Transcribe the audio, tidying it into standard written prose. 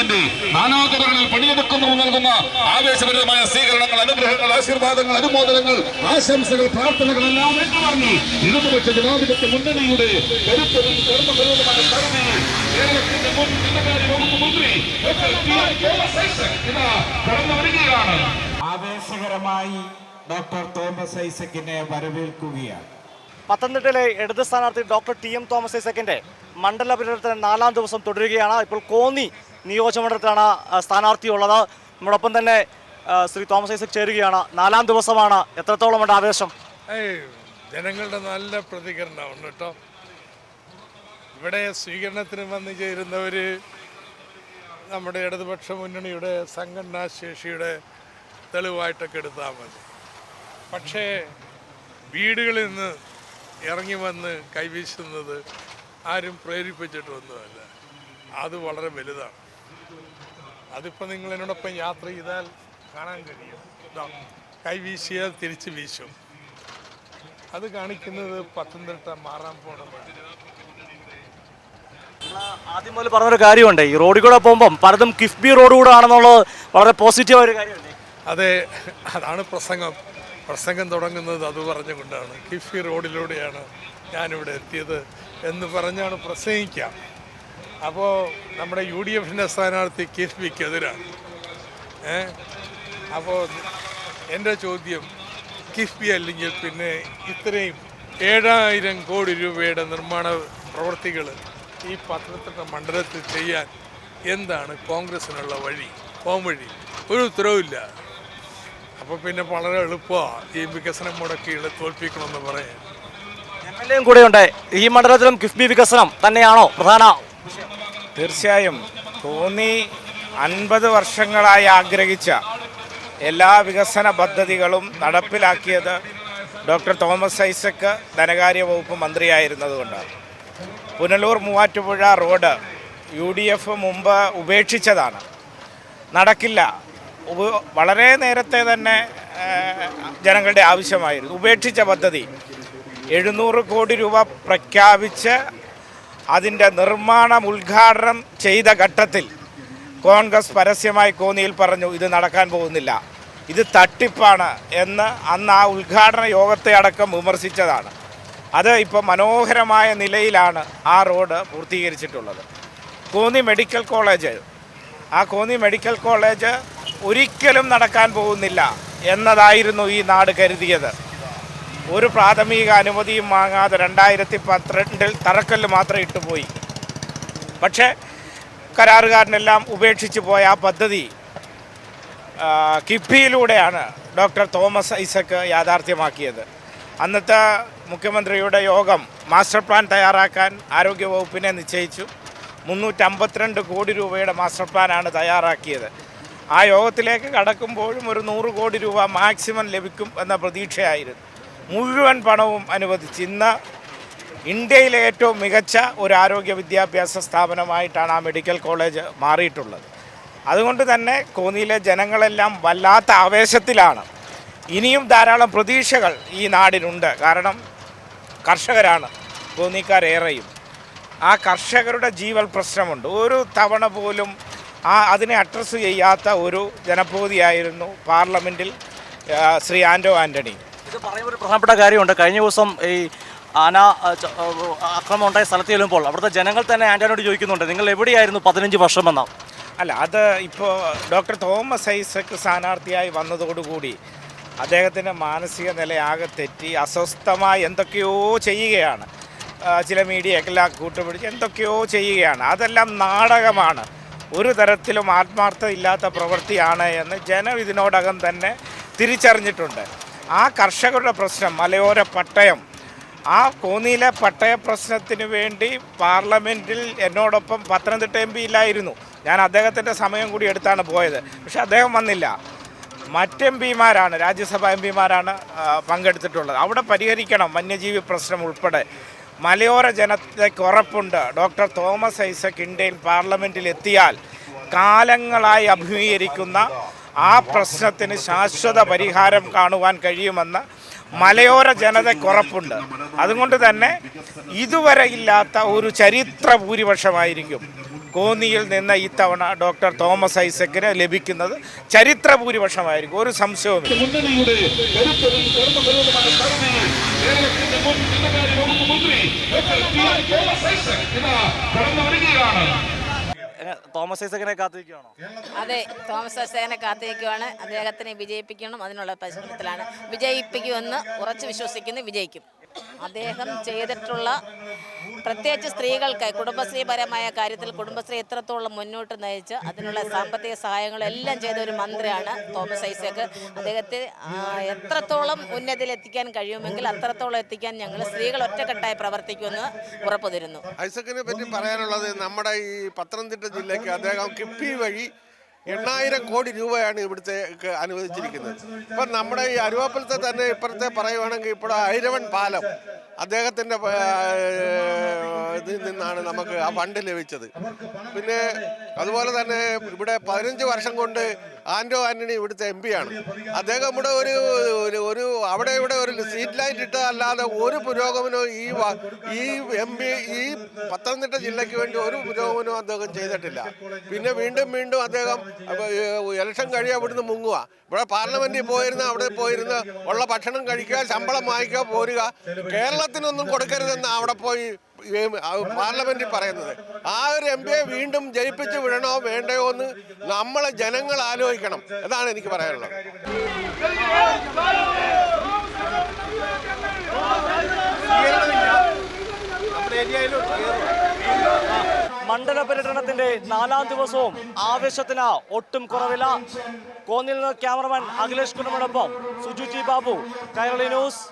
വേണ്ടി നാനാതുറകളിൽ പണിയെടുക്കുന്നു നൽകുന്ന ആവേശപരമായ സ്വീകരണങ്ങൾ, അനുഗ്രഹങ്ങൾ, ആശീർവാദങ്ങൾ, അനുമോദനങ്ങൾ, ആശംസകൾ, പ്രാർത്ഥനകളെല്ലാം ഏറ്റുവാങ്ങി ഇടതുപക്ഷ ജനാധിപത്യ മുന്നണിയുടെ കരുത്തരും കർമ്മപരവുമായ സ്ഥാനങ്ങളിൽ കേരളത്തിന്റെ മുൻ ധനകാര്യ വകുപ്പ് മന്ത്രി കടന്നു വരികയാണ്. ആവേശകരമായി ഡോക്ടർ തോമസ് ഐസക്കിനെ വരവേൽക്കുകയാണ്. പത്തനംതിട്ടയിലെ ഇടത് സ്ഥാനാർത്ഥി ഡോക്ടർ ടി.എം. തോമസ് ഐസക്കിന്റെ മണ്ഡല പര്യടനത്തിന് 4-ാം ദിവസം തുടരുകയാണ്. ഇപ്പോൾ കോന്നി നിയോജകമണ്ഡലത്തിലാണ് സ്ഥാനാർത്ഥിയുള്ളത്. നമ്മോടൊപ്പം തന്നെ ശ്രീ തോമസ് ഐസക് ചേരുകയാണ്. 4-ാം ദിവസമാണ്. എത്രത്തോളം ഉണ്ട് ആവേശം? ജനങ്ങളുടെ നല്ല പ്രതികരണമാണ് കേട്ടോ. ഇവിടെ സ്വീകരണത്തിന് വന്നു ചേരുന്നവർ നമ്മുടെ ഇടതുപക്ഷ മുന്നണിയുടെ സംഘടനാ ശേഷിയുടെ തെളിവായിട്ടൊക്കെ എടുത്താൽ മതി. പക്ഷേ വീടുകളിൽ നിന്ന് ഇറങ്ങി വന്ന് കൈവീശുന്നത് ആരും പ്രേരിപ്പിച്ചിട്ടൊന്നുമല്ല. അത് വളരെ വലുതാണ്. അതിപ്പോൾ നിങ്ങൾ എന്നോടൊപ്പം യാത്ര ചെയ്താൽ കാണാൻ കഴിയും. കൈവീശിയാൽ തിരിച്ച് വീശും. അത് കാണിക്കുന്നത് പത്തനംതിട്ട മാറാൻ പോണ വഴി. ആദ്യം മുതൽ പറഞ്ഞൊരു കാര്യമുണ്ട്, ഈ റോഡിൽ കൂടെ പോകുമ്പം പലതും കിഫ്ബി റോഡ് കൂടെ ആണെന്നുള്ളത് വളരെ പോസിറ്റീവായ ഒരു കാര്യമല്ലേ? അതെ, അതാണ് പ്രസംഗം തുടങ്ങുന്നത്. അത് പറഞ്ഞുകൊണ്ടാണ് കിഫ്ബി റോഡിലൂടെയാണ് ഞാനിവിടെ എത്തിയത് എന്ന് പറഞ്ഞാണ് പ്രസംഗിക്കാം. അപ്പോൾ നമ്മുടെ UDFിൻ്റെ സ്ഥാനാർത്ഥി കിഫ്ബിക്കെതിരാണ്. അപ്പോൾ എൻ്റെ ചോദ്യം, കിഫ്ബി അല്ലെങ്കിൽ പിന്നെ ഇത്രയും 7000 കോടി രൂപയുടെ നിർമ്മാണ പ്രവൃത്തികൾ ഈ പത്തനംതിട്ട മണ്ഡലത്തിൽ ചെയ്യാൻ എന്താണ് കോൺഗ്രസിനുള്ള പോംവഴി? ഒരു ഉത്തരവില്ല. അപ്പോൾ പിന്നെ വളരെ എളുപ്പമാണ് ഈ വികസനം മുടക്കി തോൽപ്പിക്കണമെന്ന് പറയാൻ. MLA കൂടെ ഉണ്ട്. ഈ മണ്ഡലത്തിലും കിഫ്ബി വികസനം തന്നെയാണോ പ്രധാന? തീർച്ചയായും കോന്നി 50 വർഷങ്ങളായി ആഗ്രഹിച്ച എല്ലാ വികസന പദ്ധതികളും നടപ്പിലാക്കിയത് ഡോക്ടർ തോമസ് ഐസക് ധനകാര്യ വകുപ്പ് മന്ത്രിയായിരുന്നതുകൊണ്ടാണ്. പുനലൂർ മൂവാറ്റുപുഴ റോഡ് UDF മുമ്പ് ഉപേക്ഷിച്ചതാണ്. നടക്കില്ല. വളരെ നേരത്തെ തന്നെ ജനങ്ങളുടെ ആവശ്യമായിരുന്നു. ഉപേക്ഷിച്ച പദ്ധതി 700 കോടി രൂപ പ്രഖ്യാപിച്ച് അതിൻ്റെ നിർമ്മാണം ഉദ്ഘാടനം ചെയ്ത ഘട്ടത്തിൽ കോൺഗ്രസ് പരസ്യമായി കോന്നിയിൽ പറഞ്ഞു ഇത് നടക്കാൻ പോകുന്നില്ല, ഇത് തട്ടിപ്പാണ് എന്ന് അന്ന് ആ ഉദ്ഘാടന യോഗത്തെ അടക്കം വിമർശിച്ചതാണ്. അത് ഇപ്പോൾ മനോഹരമായ നിലയിലാണ് ആ റോഡ് പൂർത്തീകരിച്ചിട്ടുള്ളത്. കോന്നി മെഡിക്കൽ കോളേജ് ഒരിക്കലും നടക്കാൻ പോകുന്നില്ല എന്നതായിരുന്നു ഈ നാട് കരുതിയത്. ഒരു പ്രാഥമിക അനുമതിയും വാങ്ങാതെ 2012 തറക്കല്ല് മാത്രം ഇട്ടുപോയി. പക്ഷേ കരാറുകാരനെല്ലാം ഉപേക്ഷിച്ച് പോയ ആ പദ്ധതി കിഫ്ബിയിലൂടെയാണ് ഡോക്ടർ തോമസ് ഐസക് യാഥാർത്ഥ്യമാക്കിയത്. അന്നത്തെ മുഖ്യമന്ത്രിയുടെ യോഗം മാസ്റ്റർ പ്ലാൻ തയ്യാറാക്കാൻ ആരോഗ്യവകുപ്പിനെ നിശ്ചയിച്ചു. 352 കോടി രൂപയുടെ മാസ്റ്റർ പ്ലാനാണ് തയ്യാറാക്കിയത്. ആ യോഗത്തിലേക്ക് കടക്കുമ്പോഴും ഒരു 100 കോടി രൂപ മാക്സിമം ലഭിക്കും എന്ന പ്രതീക്ഷയായിരുന്നു. മുഴുവൻ പണവും അനുവദിച്ച് ഇന്ന് ഇന്ത്യയിലെ ഏറ്റവും മികച്ച ഒരു ആരോഗ്യ വിദ്യാഭ്യാസ സ്ഥാപനമായിട്ടാണ് ആ മെഡിക്കൽ കോളേജ് മാറിയിട്ടുള്ളത്. അതുകൊണ്ട് തന്നെ കോന്നിയിലെ ജനങ്ങളെല്ലാം വല്ലാത്ത ആവേശത്തിലാണ്. ഇനിയും ധാരാളം പ്രതീക്ഷകൾ ഈ നാടിനുണ്ട്. കാരണം കർഷകരാണ് കോന്നിക്കാരേറെയും. ആ കർഷകരുടെ ജീവൽ പ്രശ്നമുണ്ട്. ഒരു തവണ പോലും അതിനെ അഡ്രസ്സ് ചെയ്യാത്ത ഒരു ജനപ്രതിനിധിയായിരുന്നു പാർലമെൻറ്റിൽ ശ്രീ ആൻ്റണി. ഇത് പറയുമ്പോൾ ഒരു പ്രധാനപ്പെട്ട കാര്യമുണ്ട്. കഴിഞ്ഞ ദിവസം ഈ ആന ആക്രമണം ഉണ്ടായ സ്ഥലത്ത് ചെല്ലുമ്പോൾ അവിടുത്തെ ജനങ്ങൾ തന്നെ ആൻ്റണിയോട് ചോദിക്കുന്നുണ്ട്, നിങ്ങൾ എവിടെയായിരുന്നു 15 വർഷമെന്ന? അല്ല, അത് ഇപ്പോൾ ഡോക്ടർ തോമസ് ഐസക് സ്ഥാനാർത്ഥിയായി വന്നതോടുകൂടി അദ്ദേഹത്തിൻ്റെ മാനസിക നിലയാകെ തെറ്റി അസ്വസ്ഥമായി എന്തൊക്കെയോ ചെയ്യുകയാണ്. ചില മീഡിയക്കെല്ലാം കൂട്ടുപിടിച്ച് എന്തൊക്കെയോ ചെയ്യുകയാണ്. അതെല്ലാം നാടകമാണ്, ഒരു തരത്തിലും ആത്മാർത്ഥത ഇല്ലാത്ത പ്രവൃത്തിയാണ് എന്ന് ജനം ഇതിനോടകം തന്നെ തിരിച്ചറിഞ്ഞിട്ടുണ്ട്. ആ കർഷകരുടെ പ്രശ്നം, മലയോര പട്ടയം, ആ കോന്നിയിലെ പട്ടയ പ്രശ്നത്തിന് വേണ്ടി പാർലമെൻറ്റിൽ എന്നോടൊപ്പം പത്തനംതിട്ട MP ഇല്ലായിരുന്നു. ഞാൻ അദ്ദേഹത്തിൻ്റെ സമയം കൂടി എടുത്താണ് പോയത്. പക്ഷെ അദ്ദേഹം വന്നില്ല. മറ്റ് MP-മാരാണ്, രാജ്യസഭാ MP-മാരാണ് പങ്കെടുത്തിട്ടുള്ളത്. അവിടെ പരിഹരിക്കണം വന്യജീവി പ്രശ്നം ഉൾപ്പെടെ. മലയോര ജനതയ്ക്ക് ഉറപ്പുണ്ട്, ഡോക്ടർ തോമസ് ഐസക് ഇന്ത്യയിൽ പാർലമെൻറ്റിൽ എത്തിയാൽ കാലങ്ങളായി അഭിമുഖീകരിക്കുന്ന ആ പ്രശ്നത്തിന് ശാശ്വത പരിഹാരം കാണുവാൻ കഴിയുമെന്ന് മലയോര ജനതയ്ക്ക് ഉറപ്പുണ്ട്. അതുകൊണ്ട് തന്നെ ഇതുവരെ ഇല്ലാത്ത ഒരു ചരിത്ര ഭൂരിപക്ഷമായിരിക്കും കോന്നിയിൽ നിന്ന് ഇത്തവണ ഡോക്ടർ തോമസ് ഐസക്കിന് ലഭിക്കുന്നത് ചരിത്ര ഭൂരിപക്ഷമായിരിക്കും, ഒരു സംശയവുമില്ല. മുന്നണിയുടെ കരുത്തരും കർമ്മപരവുമായ സ്ഥാനങ്ങളിൽ കേരളത്തിന്റെ മുൻ ധനകാര്യ വകുപ്പ് മന്ത്രി ഡോക്ടർ ടി.എം. തോമസ് ഐസക് ഇതാ കടന്നു വരികയാണ്. തോമസ് ഐസക്കിനെ കാത്തിരിക്കുകയാണോ? അതെ, തോമസ് ഐസക്കിനെ കാത്തിരിക്കുകയാണ്. അദ്ദേഹത്തിനെ വിജയിപ്പിക്കണം, അതിനുള്ള പരിശ്രമത്തിലാണ്. വിജയിപ്പിക്കുമെന്ന് ഉറച്ചു വിശ്വസിക്കുന്നു, വിജയിക്കും. അദ്ദേഹം ചെയ്തിട്ടുള്ള പ്രത്യേകിച്ച് സ്ത്രീകൾക്ക് കുടുംബശ്രീപരമായ കാര്യത്തിൽ കുടുംബശ്രീ എത്രത്തോളം മുന്നോട്ട് നയിച്ച് അതിനുള്ള സാമ്പത്തിക സഹായങ്ങളെല്ലാം ചെയ്ത ഒരു മന്ത്രിയാണ് തോമസ് ഐസക്. അദ്ദേഹത്തെ എത്രത്തോളം ഉന്നതിയിലെത്തിക്കാൻ കഴിയുമെങ്കിൽ അത്രത്തോളം എത്തിക്കാൻ ഞങ്ങൾ സ്ത്രീകൾ ഒറ്റക്കെട്ടായി പ്രവർത്തിക്കുമെന്ന് ഉറപ്പു തരുന്നു. ഐസക്കിനെ പറ്റി പറയാനുള്ളത്, നമ്മുടെ ഈ പത്തനംതിട്ട ജില്ലയ്ക്ക് അദ്ദേഹം കിഫ്ബി വഴി 8,000 കോടി രൂപയാണ് ഇവിടുത്തെ അനുവദിച്ചിരിക്കുന്നത്. ഇപ്പം നമ്മുടെ ഈ അരുവാപ്പുലത്തെ തന്നെ ഇപ്പുറത്തെ പറയുവാണെങ്കിൽ ഇപ്പോൾ ഐരവൺ പാലം അദ്ദേഹത്തിൻ്റെ ഇതിൽ നിന്നാണ് നമുക്ക് ആ ഫണ്ട് ലഭിച്ചത്. പിന്നെ അതുപോലെ തന്നെ ഇവിടെ 15 വർഷം കൊണ്ട് ആൻ്റോ ആൻ്റണി ഇവിടുത്തെ MP ആണ്. അദ്ദേഹം ഇവിടെ ഒരു അവിടെ ഇവിടെ ഒരു സ്ട്രീറ്റ് ലൈറ്റ് ഇട്ടതല്ലാതെ ഒരു പുരോഗമനവും ഈ MP ഈ പത്തനംതിട്ട ജില്ലയ്ക്ക് വേണ്ടി ഒരു പുരോഗമനവും അദ്ദേഹം ചെയ്തിട്ടില്ല. പിന്നെ വീണ്ടും അദ്ദേഹം ഇലക്ഷൻ കഴിയാൻ ഇവിടുന്ന് മുങ്ങുക. ഇവിടെ പാർലമെന്റിൽ പോയിരുന്ന അവിടെ പോയിരുന്ന് ഉള്ള ഭക്ഷണം കഴിക്കുക, ശമ്പളം വാങ്ങിക്കുക, പോരുക. കേരളത്തിനൊന്നും കൊടുക്കരുതെന്ന് അവിടെ പോയി പാർലമെന്റിൽ പറയുന്നത്. ആ ഒരു MP വീണ്ടും ജയിപ്പിച്ച് വിടണോ വേണ്ടയോ എന്ന് നമ്മളെ ജനങ്ങൾ ആലോചിക്കണം. അതാണ് എനിക്ക് പറയാനുള്ളത്. മണ്ഡല പര്യടനത്തിന്റെ 4ാം ദിവസവും ആവേശത്തിന് ഒട്ടും കുറവില്ല. കോന്നിയിൽ നിന്ന് ക്യാമറമാൻ അഖിലേഷ് കുന്നമനൊപ്പം സുജു ജി ബാബു, കൈരളി ന്യൂസ്.